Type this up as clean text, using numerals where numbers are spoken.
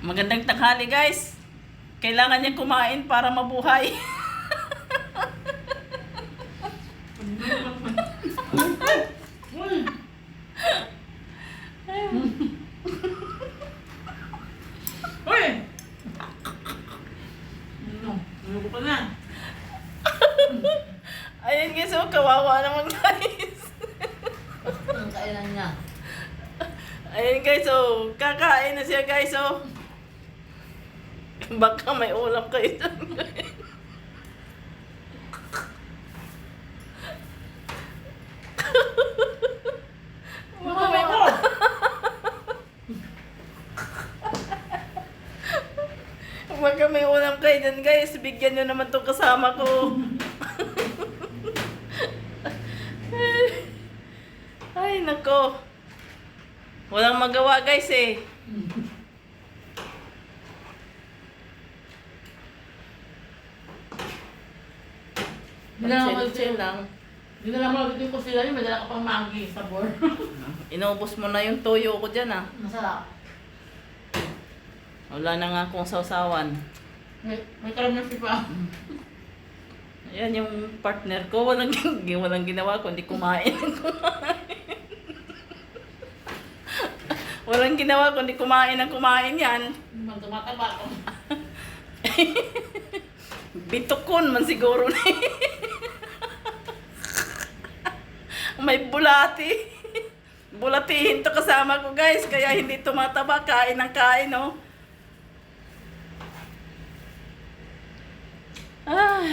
Magandang tanghali guys. Kailangan niya kumain para mabuhay. Uy! Ano ko na? Ayan guys, oh, kawawa naman guys. Ang kailan niya. Ayan guys, oh, kakain na siya guys, oh. Baka may ulam kayo dyan guys. Baka may ulam. Baka may ulam kayo dyan guys. Bigyan nyo naman tong kasama ko. Ay, nako. Walang magawa guys eh. Chill lang. Hindi na lang magiging ko sila yun, madala ka pang manggi sa board. Inubos mo na yung toyo ko dyan ah. Masarap. Wala na nga akong sausawan. May kalamansi pa. Ayan yung partner ko. Walang ginawa kundi kumain. Walang ginawa kundi kumain ng kumain yan. Tumataba ko. Bitukon man siguro na May bulati. Bulatihin to kasama ko guys. Kaya hindi tumataba. Kain ng kain oh. Ah.